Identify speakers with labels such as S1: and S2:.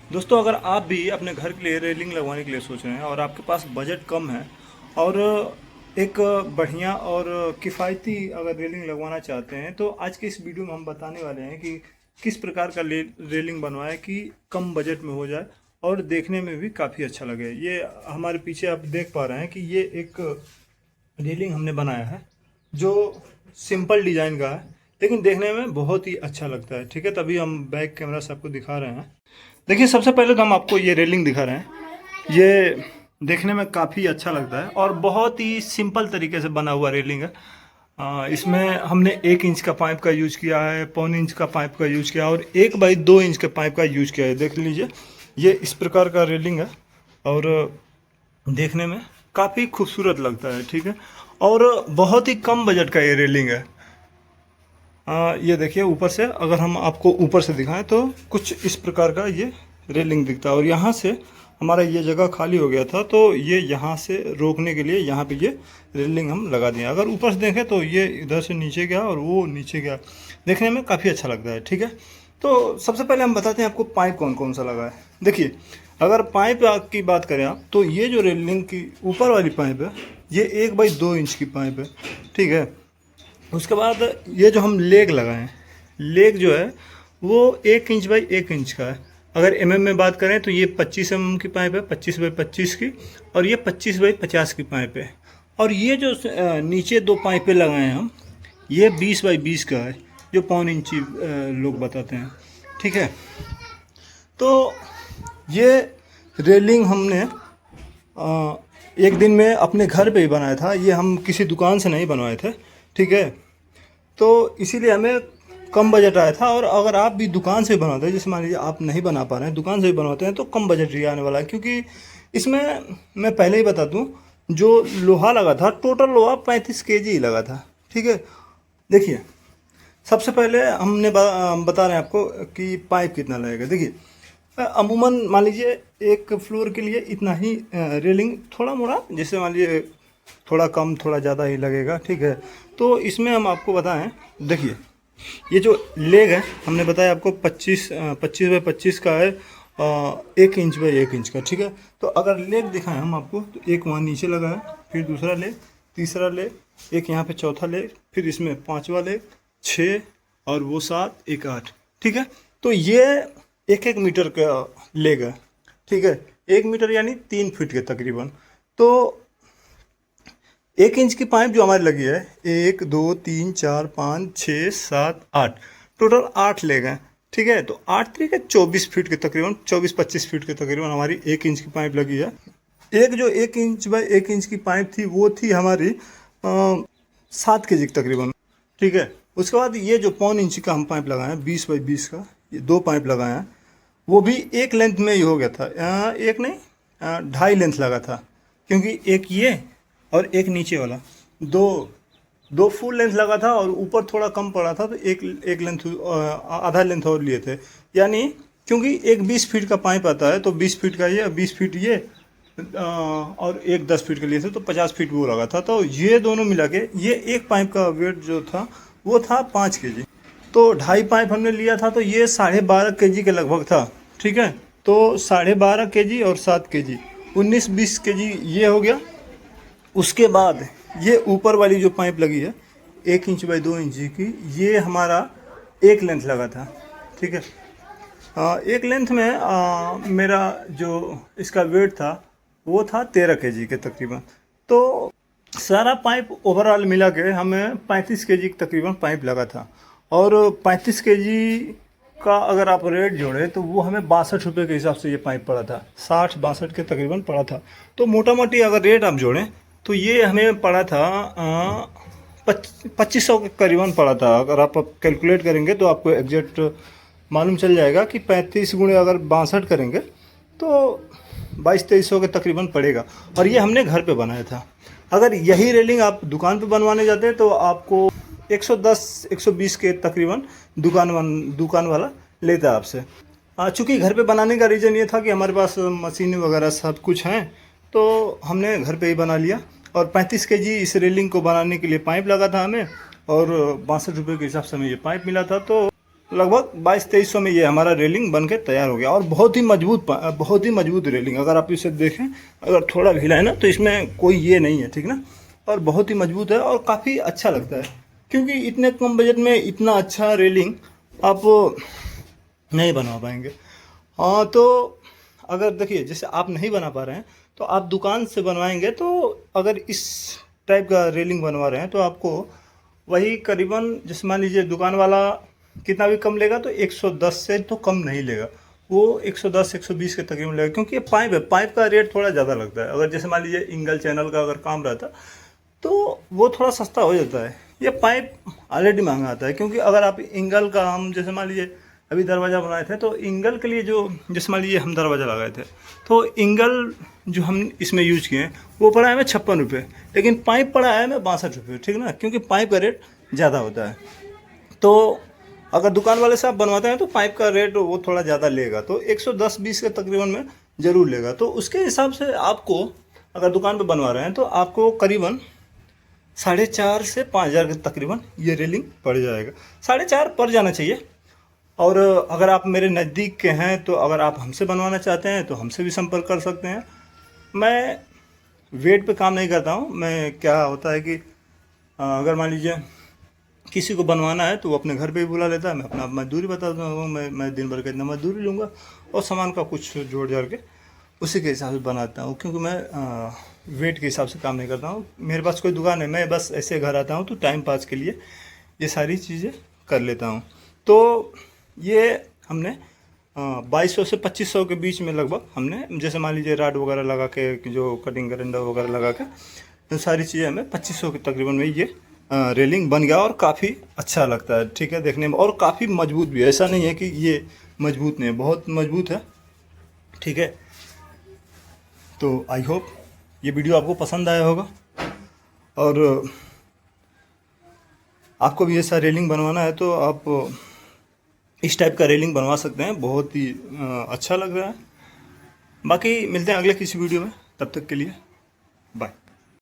S1: दोस्तों, अगर आप भी अपने घर के लिए रेलिंग लगवाने के लिए सोच रहे हैं और आपके पास बजट कम है और एक बढ़िया और किफ़ायती अगर रेलिंग लगवाना चाहते हैं, तो आज के इस वीडियो में हम बताने वाले हैं कि किस प्रकार का रेलिंग बनवाएं कि कम बजट में हो जाए और देखने में भी काफ़ी अच्छा लगे। ये हमारे पीछे आप देख पा रहे हैं कि ये एक रेलिंग हमने बनाया है जो सिंपल डिज़ाइन का है, लेकिन देखने में बहुत ही अच्छा लगता है। ठीक है, तभी हम बैक कैमरा से आपको दिखा रहे हैं। देखिए, सबसे पहले तो हम आपको ये रेलिंग दिखा रहे हैं। ये देखने में काफ़ी अच्छा लगता है और बहुत ही सिंपल तरीके से बना हुआ रेलिंग है। इसमें हमने 1 इंच का पाइप का यूज किया है, 1.25 इंच का पाइप का यूज किया और 1 बाई 2 इंच के पाइप का यूज किया है। देख लीजिए, ये इस प्रकार का रेलिंग है और देखने में काफ़ी खूबसूरत लगता है। ठीक है, और बहुत ही कम बजट का ये रेलिंग है। ये देखिए, ऊपर से अगर हम आपको ऊपर से दिखाएं तो कुछ इस प्रकार का ये रेलिंग दिखता है और यहाँ से हमारा ये जगह खाली हो गया था, तो ये यहाँ से रोकने के लिए यहाँ पे ये रेलिंग हम लगा दिए। अगर ऊपर से देखें तो ये इधर से नीचे गया और वो नीचे गया, देखने में काफ़ी अच्छा लगता है। ठीक है, तो सबसे पहले हम बताते हैं आपको पाइप कौन कौन सा लगा है। देखिए, अगर पाइप की बात करें आप, तो ये जो रेलिंग की ऊपर वाली पाइप है, ये 1 बाई 2 इंच की पाइप है। ठीक है, उसके बाद ये जो हम लेग लगाए हैं, लेग जो है वो 1 इंच बाई 1 इंच का है। अगर में बात करें तो ये 25 की पाइप है, 25 बाई 25 की, और ये 25 बाई 50 की पाइप है। और ये जो नीचे दो पाइपें लगाए हैं हम, ये 20 बाई 20 का है, जो 1.25 इंची लोग बताते हैं। ठीक है, तो ये रेलिंग हमने एक दिन में अपने घर पे ही बनाया था। ये हम किसी दुकान से नहीं बनवाए थे। ठीक है, तो इसीलिए हमें कम बजट आया था। और अगर आप भी दुकान से बनाते हैं, जैसे मान लीजिए आप नहीं बना पा रहे हैं, दुकान से भी बनवाते हैं, तो कम बजट ही आने वाला है। क्योंकि इसमें मैं पहले ही बता दूं, जो लोहा लगा था, टोटल लोहा 35 केजी ही लगा था। ठीक है, देखिए, सबसे पहले हमने बता रहे हैं आपको कि पाइप कितना लगेगा। देखिए, अमूमन मान लीजिए एक फ्लोर के लिए इतना ही रेलिंग, थोड़ा मोड़ा जैसे मान लीजिए थोड़ा कम थोड़ा ज़्यादा ही लगेगा। ठीक है, तो इसमें हम आपको बताएं, देखिए, ये जो लेग है हमने बताया आपको 25 बाई 25 का है, 1 इंच बाई 1 इंच का। ठीक है, तो अगर लेग दिखाएं हम आपको, तो एक वहाँ नीचे लगा है, फिर दूसरा लेग, तीसरा लेग, एक यहाँ पे चौथा लेग, फिर इसमें पांचवा लेग, 6 और वो 7, एक 8। ठीक है, तो ये 1-1 मीटर का लेग है। ठीक है, 1 मीटर यानी 3 फीट के तकरीबन। तो 1 इंच की पाइप जो हमारी लगी है, 1 2 3 4 5 6 7 8, टोटल 8 लेग हैं। ठीक है, तो 8 3 24 फीट के तकरीबन, 24-25 फीट के तकरीबन हमारी 1 इंच की पाइप लगी है। एक जो 1 इंच बाई 1 इंच की पाइप थी, वो थी हमारी 7 केजी की तकरीबन। ठीक है, उसके बाद ये जो 1.25 इंच का हम पाइप लगाए हैं, 20 बाई 20 का, ये 2 पाइप लगाए हैं, वो भी एक लेंथ में ही हो गया था। एक नहीं, 2.5 लेंथ लगा था, क्योंकि एक ये और एक नीचे वाला, दो दो फुल लेंथ लगा था और ऊपर थोड़ा कम पड़ा था, तो एक एक लेंथ, आधा लेंथ और लिए थे। यानी क्योंकि एक 20 फीट का पाइप आता है, तो 20 फीट का ये, 20 फीट ये, और एक 10 फीट के लिए थे, तो 50 फीट वो लगा था। तो ये दोनों मिला के ये एक पाइप का वेट जो था वो था 5 केजी। तो 2.5 पाइप हमने लिया था, तो ये 12.5 केजी के लगभग था। ठीक है, तो 12.5 केजी और 7 केजी, 19-20 केजी ये हो गया। उसके बाद ये ऊपर वाली जो पाइप लगी है 1 इंच बाई 2 इंच की, ये हमारा एक लेंथ लगा था। ठीक है, एक लेंथ में मेरा जो इसका वेट था वो था 13 केजी के तकरीबन। तो सारा पाइप ओवरऑल मिला के हमें 35 केजी के तकरीबन पाइप लगा था। और 35 केजी का अगर आप रेट जोड़े तो वो हमें 62 रुपये के हिसाब से ये पाइप पड़ा था, 60-62 के तकरीबन पड़ा था। तो मोटा मोटी अगर रेट आप जोड़ें तो ये हमें पड़ा था 2500 के करीबन पड़ा था। अगर आप कैलकुलेट करेंगे तो आपको एग्जैक्ट मालूम चल जाएगा कि 35 गुणे अगर 62 करेंगे तो 2200-2300 के तकरीबन पड़ेगा। और ये हमने घर पे बनाया था। अगर यही रेलिंग आप दुकान पे बनवाने जाते हैं तो आपको 110-120 के तकरीबन दुकान वाला लेता है आपसे। चूँकि घर पे बनाने का रीज़न ये था कि हमारे पास मशीन वगैरह सब कुछ हैं, तो हमने घर पे ही बना लिया। और 35 केजी इस रेलिंग को बनाने के लिए पाइप लगा था हमें, और 62 रुपये के हिसाब से हमें ये पाइप मिला था। तो लगभग 2200-2300 में ये हमारा रेलिंग बन के तैयार हो गया। और बहुत ही मजबूत रेलिंग, अगर आप इसे देखें, अगर थोड़ा भी हिलाए ना तो इसमें कोई ये नहीं है, ठीक ना। और बहुत ही मजबूत है और काफ़ी अच्छा लगता है, क्योंकि इतने कम बजट में इतना अच्छा रेलिंग आप नहीं बनवा पाएंगे। हाँ, तो अगर देखिए, जैसे आप नहीं बना पा रहे हैं तो आप दुकान से बनवाएंगे, तो अगर इस टाइप का रेलिंग बनवा रहे हैं तो आपको वही करीबन, जैसे मान लीजिए दुकान वाला कितना भी कम लेगा तो 110 से तो कम नहीं लेगा, वो 110-120 के तकरीबन लेगा, क्योंकि ये पाइप है। पाइप का रेट थोड़ा ज़्यादा लगता है। अगर जैसे मान लीजिए इंगल चैनल का अगर काम रहता तो वो थोड़ा सस्ता हो जाता है। ये पाइप ऑलरेडी महंगा आता है, क्योंकि अगर आप इंगल का, हम जैसे मान लीजिए अभी दरवाज़ा बनाए थे तो इंगल के लिए जो, जैसे मान लीजिए हम दरवाज़ा लगाए थे तो इंगल जो हम इसमें यूज किए हैं वो पड़ा है हमें 56 रुपये, लेकिन पाइप पड़ा है हमें 62 रुपये, ठीक ना, क्योंकि पाइप का रेट ज़्यादा होता है। तो अगर दुकान वाले से आप बनवाते हैं तो पाइप का रेट वो थोड़ा ज़्यादा लेगा, तो 110-20 के तकरीबन में ज़रूर लेगा। तो उसके हिसाब से आपको, अगर दुकान पे बनवा रहे हैं तो आपको करीबन 4,500 से 5,000 के तकरीबन ये रेलिंग पड़ जाएगा। 4,500 पड़ जाना चाहिए। और अगर आप मेरे नज़दीक के हैं तो अगर आप हमसे बनवाना चाहते हैं तो हमसे भी संपर्क कर सकते हैं। मैं वेट पे काम नहीं करता हूँ। मैं, क्या होता है कि अगर मान लीजिए किसी को बनवाना है तो वो अपने घर पे ही बुला लेता है, मैं अपना मजदूरी बताता हूँ, मैं दिन भर का इतना मजदूरी लूँगा और सामान का कुछ जोड़ जाड़ के उसी के हिसाब से बनाता हूँ, क्योंकि मैं वेट के हिसाब से काम नहीं करता हूँ। मेरे पास कोई दुकान है, मैं बस ऐसे घर आता हूँ तो टाइम पास के लिए ये सारी चीज़ें कर लेता हूँ। तो ये हमने 2200 से 2500 के बीच में लगभग हमने, जैसे मान लीजिए राड वगैरह लगा के, जो कटिंग करंडा वगैरह लगा के, तो सारी चीज़ें हमें 2500 के तकरीबन में ये रेलिंग बन गया और काफ़ी अच्छा लगता है, ठीक है, देखने में। और काफ़ी मजबूत भी है, ऐसा नहीं है कि ये मजबूत नहीं है, बहुत मजबूत है, ठीक है। तो आई होप ये वीडियो आपको पसंद आया होगा, और आपको भी ऐसा रेलिंग बनवाना है तो आप इस टाइप का रेलिंग बनवा सकते हैं, बहुत ही अच्छा लग रहा है। बाकी मिलते हैं अगले किसी वीडियो में, तब तक के लिए बाय।